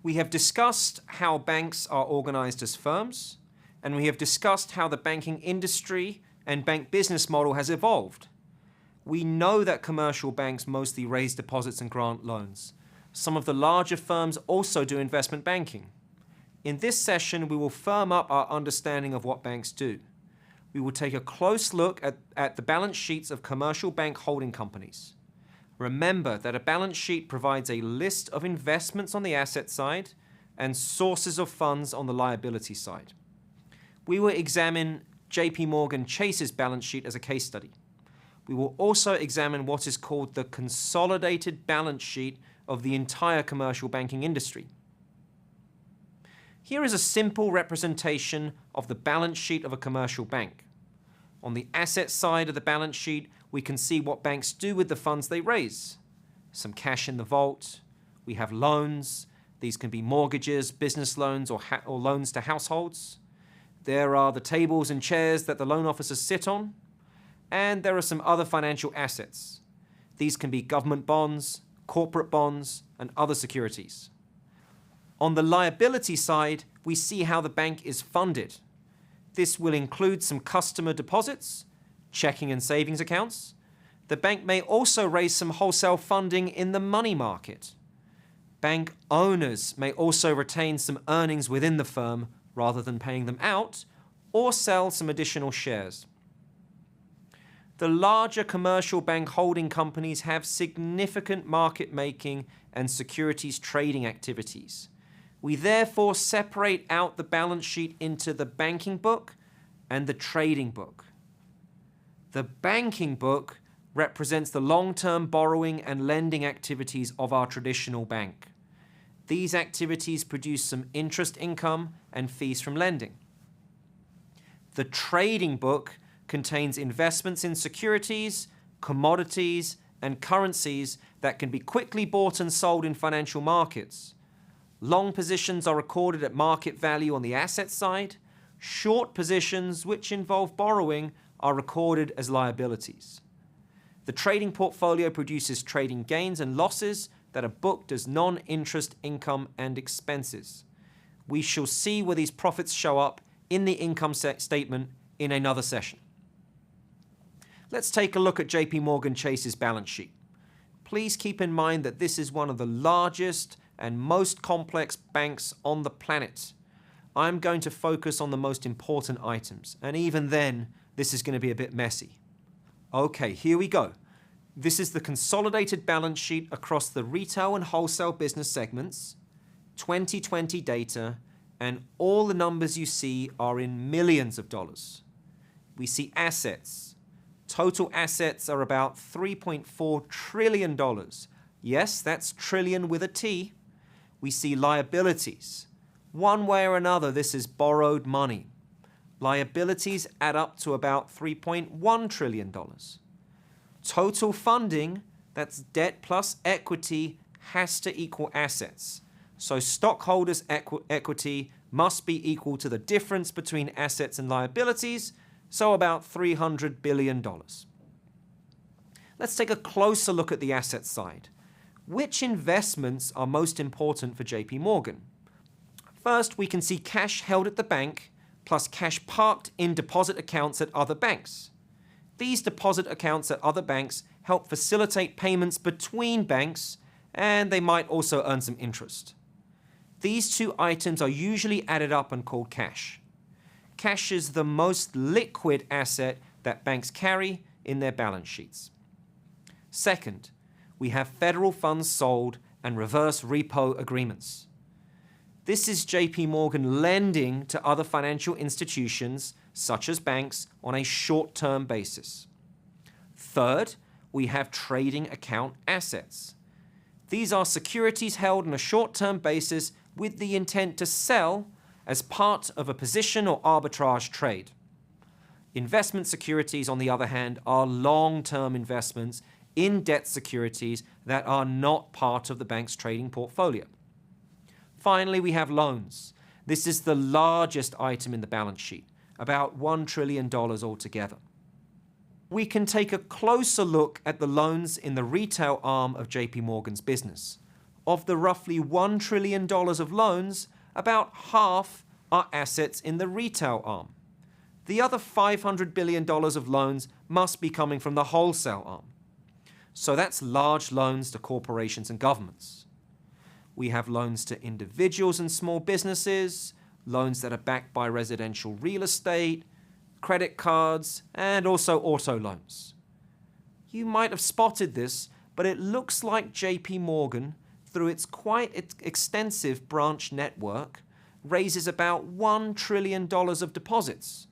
We have discussed how banks are organized as firms, and we have discussed how the banking industry and bank business model has evolved. We know that commercial banks mostly raise deposits and grant loans. Some of the larger firms also do investment banking. In this session, we will firm up our understanding of what banks do. We will take a close look at the balance sheets of commercial bank holding companies. Remember that a balance sheet provides a list of investments on the asset side and sources of funds on the liability side. We will examine JP Morgan Chase's balance sheet as a case study. We will also examine what is called the consolidated balance sheet of the entire commercial banking industry. Here is a simple representation of the balance sheet of a commercial bank. On the asset side of the balance sheet, we can see what banks do with the funds they raise. Some cash in the vault. We have loans. These can be mortgages, business loans, or loans to households. There are the tables and chairs that the loan officers sit on. And there are some other financial assets. These can be government bonds, corporate bonds, and other securities. On the liability side, we see how the bank is funded. This will include some customer deposits, checking and savings accounts. The bank may also raise some wholesale funding in the money market. Bank owners may also retain some earnings within the firm rather than paying them out, or sell some additional shares. The larger commercial bank holding companies have significant market making and securities trading activities. We therefore separate out the balance sheet into the banking book and the trading book. The banking book represents the long-term borrowing and lending activities of our traditional bank. These activities produce some interest income and fees from lending. The trading book contains investments in securities, commodities, and currencies that can be quickly bought and sold in financial markets. Long positions are recorded at market value on the asset side. Short positions, which involve borrowing, are recorded as liabilities. The trading portfolio produces trading gains and losses that are booked as non-interest income and expenses. We shall see where these profits show up in the income statement in another session. Let's take a look at JP Morgan Chase's balance sheet. Please keep in mind that this is one of the largest and most complex banks on the planet. I'm going to focus on the most important items, and even then, this is going to be a bit messy. Okay, here we go. This is the consolidated balance sheet across the retail and wholesale business segments, 2020 data, and all the numbers you see are in millions of dollars. We see assets. Total assets are about $3.4 trillion. Yes, that's trillion with a T. We see liabilities. One way or another, this is borrowed money. Liabilities add up to about $3.1 trillion. Total funding, that's debt plus equity, has to equal assets. So stockholders' equity must be equal to the difference between assets and liabilities, so about $300 billion. Let's take a closer look at the asset side. Which investments are most important for JP Morgan? First, we can see cash held at the bank plus cash parked in deposit accounts at other banks. These deposit accounts at other banks help facilitate payments between banks, and they might also earn some interest. These two items are usually added up and called cash. Cash is the most liquid asset that banks carry in their balance sheets. Second, we have federal funds sold and reverse repo agreements. This is JP Morgan lending to other financial institutions, such as banks, on a short-term basis. Third, we have trading account assets. These are securities held on a short-term basis with the intent to sell as part of a position or arbitrage trade. Investment securities, on the other hand, are long-term investments in debt securities that are not part of the bank's trading portfolio. Finally, we have loans. This is the largest item in the balance sheet, about $1 trillion altogether. We can take a closer look at the loans in the retail arm of JP Morgan's business. of the roughly $1 trillion of loans, about half are assets in the retail arm. The other $500 billion of loans must be coming from the wholesale arm. So that's large loans to corporations and governments. We have loans to individuals and small businesses, loans that are backed by residential real estate, credit cards, and also auto loans. You might have spotted this, but it looks like JP Morgan, through its quite extensive branch network, raises about $1 trillion of deposits.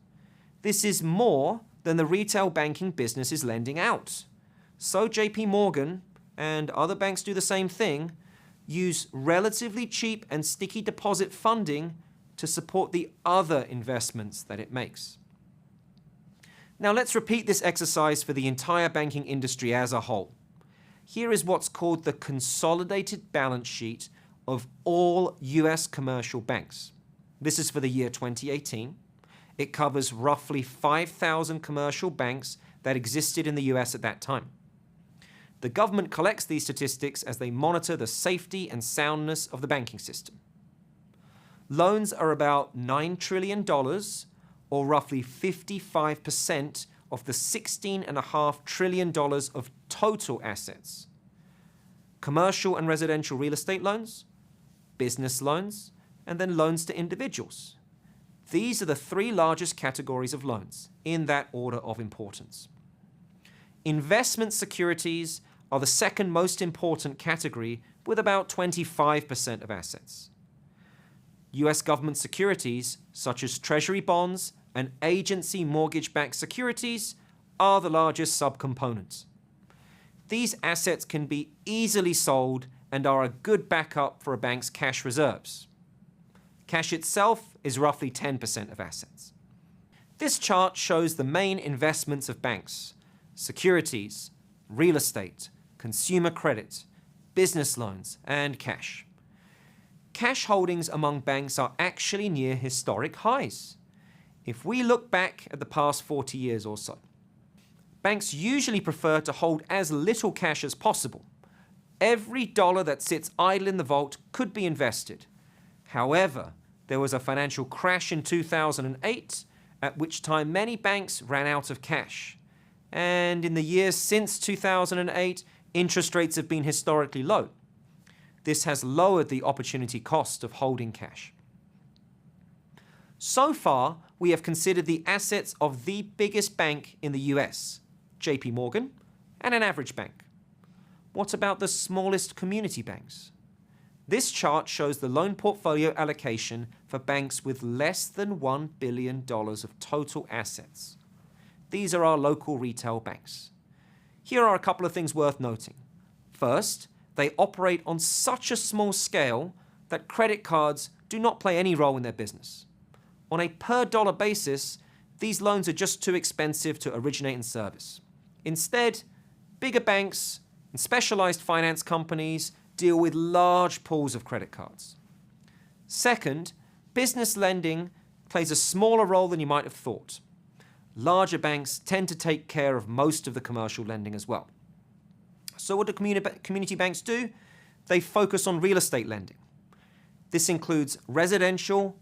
This is more than the retail banking business is lending out. So JP Morgan, and other banks do the same thing, use relatively cheap and sticky deposit funding to support the other investments that it makes. Now let's repeat this exercise for the entire banking industry as a whole. Here is what's called the consolidated balance sheet of all US commercial banks. This is for the year 2018. It covers roughly 5,000 commercial banks that existed in the US at that time. The government collects these statistics as they monitor the safety and soundness of the banking system. Loans are about $9 trillion, or roughly 55% of the $16.5 trillion of total assets. Commercial and residential real estate loans, business loans, and then loans to individuals. These are the three largest categories of loans, in that order of importance. Investment securities are the second most important category, with about 25% of assets. US government securities, such as Treasury bonds and agency mortgage-backed securities, are the largest subcomponents. These assets can be easily sold and are a good backup for a bank's cash reserves. Cash itself is roughly 10% of assets. This chart shows the main investments of banks: securities, real estate, consumer credit, business loans, and cash. Cash holdings among banks are actually near historic highs. If we look back at the past 40 years or so, banks usually prefer to hold as little cash as possible. Every dollar that sits idle in the vault could be invested. However, there was a financial crash in 2008, at which time many banks ran out of cash. And in the years since 2008, interest rates have been historically low. This has lowered the opportunity cost of holding cash. So far, we have considered the assets of the biggest bank in the US, JP Morgan, and an average bank. What about the smallest community banks? This chart shows the loan portfolio allocation for banks with less than $1 billion of total assets. These are our local retail banks. Here are a couple of things worth noting. First, they operate on such a small scale that credit cards do not play any role in their business. On a per dollar basis, these loans are just too expensive to originate and service. Instead, bigger banks and specialized finance companies deal with large pools of credit cards. Second, business lending plays a smaller role than you might have thought. Larger banks tend to take care of most of the commercial lending as well. So what do community banks do? They focus on real estate lending. This includes residential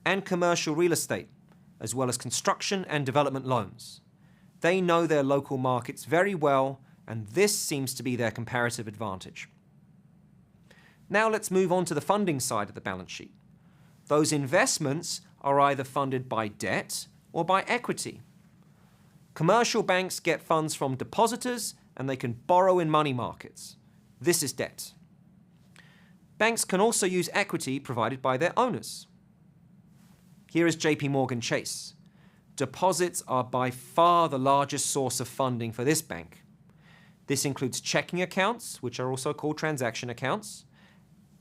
and commercial real estate, as well as construction and development loans. They know their local markets very well, and this seems to be their comparative advantage. Now let's move on to the funding side of the balance sheet. Those investments are either funded by debt or by equity. Commercial banks get funds from depositors and they can borrow in money markets. This is debt. Banks can also use equity provided by their owners. Here is JP Morgan Chase. Deposits are by far the largest source of funding for this bank. This includes checking accounts, which are also called transaction accounts.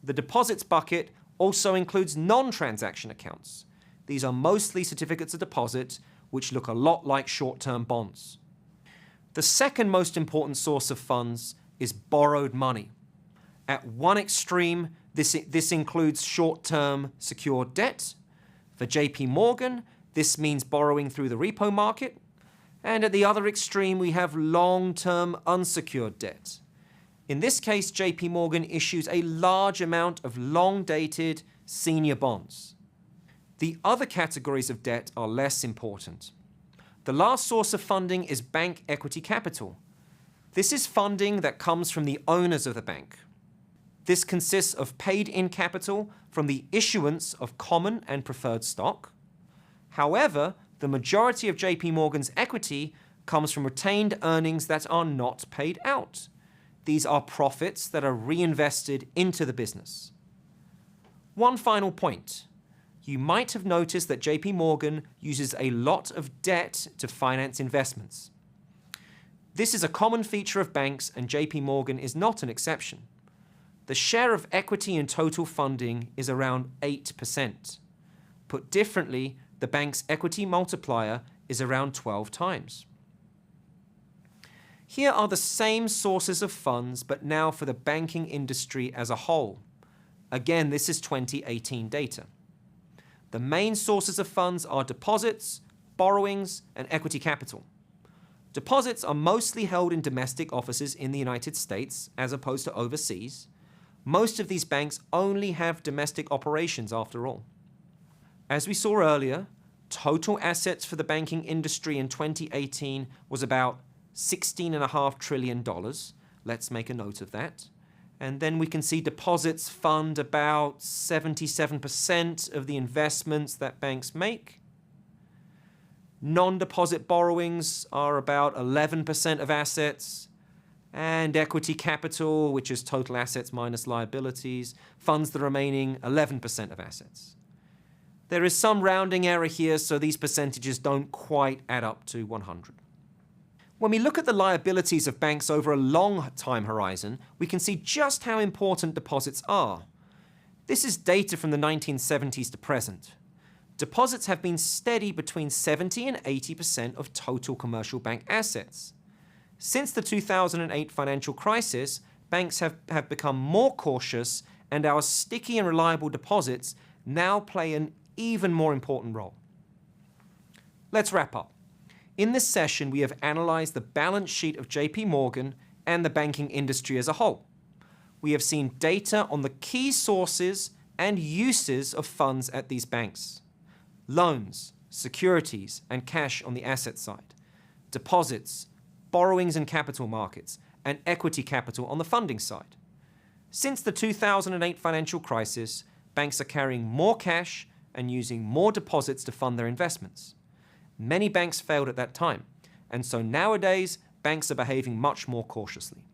The deposits bucket also includes non-transaction accounts. These are mostly certificates of deposit, which look a lot like short-term bonds. The second most important source of funds is borrowed money. At one extreme, this includes short-term secured debt. For JP Morgan, this means borrowing through the repo market. And at the other extreme, we have long-term unsecured debt. In this case, JP Morgan issues a large amount of long-dated senior bonds. The other categories of debt are less important. The last source of funding is bank equity capital. This is funding that comes from the owners of the bank. This consists of paid-in capital from the issuance of common and preferred stock. However, the majority of JP Morgan's equity comes from retained earnings that are not paid out. These are profits that are reinvested into the business. One final point. You might have noticed that JP Morgan uses a lot of debt to finance investments. This is a common feature of banks, and JP Morgan is not an exception. The share of equity in total funding is around 8%. Put differently, the bank's equity multiplier is around 12 times. Here are the same sources of funds, but now for the banking industry as a whole. Again, this is 2018 data. The main sources of funds are deposits, borrowings, and equity capital. Deposits are mostly held in domestic offices in the United States as opposed to overseas. Most of these banks only have domestic operations after all. As we saw earlier, total assets for the banking industry in 2018 was about $16.5 trillion. Let's make a note of that. And then we can see deposits fund about 77% of the investments that banks make. Non-deposit borrowings are about 11% of assets. And equity capital, which is total assets minus liabilities, funds the remaining 11% of assets. There is some rounding error here, so these percentages don't quite add up to 100. When we look at the liabilities of banks over a long time horizon, we can see just how important deposits are. This is data from the 1970s to present. Deposits have been steady between 70 and 80% of total commercial bank assets. Since the 2008 financial crisis, banks have become more cautious, and our sticky and reliable deposits now play an even more important role. Let's wrap up. In this session, we have analyzed the balance sheet of JP Morgan and the banking industry as a whole. We have seen data on the key sources and uses of funds at these banks: loans, securities, and cash on the asset side, deposits, borrowings and capital markets, and equity capital on the funding side. Since the 2008 financial crisis, banks are carrying more cash and using more deposits to fund their investments. Many banks failed at that time, and so nowadays, banks are behaving much more cautiously.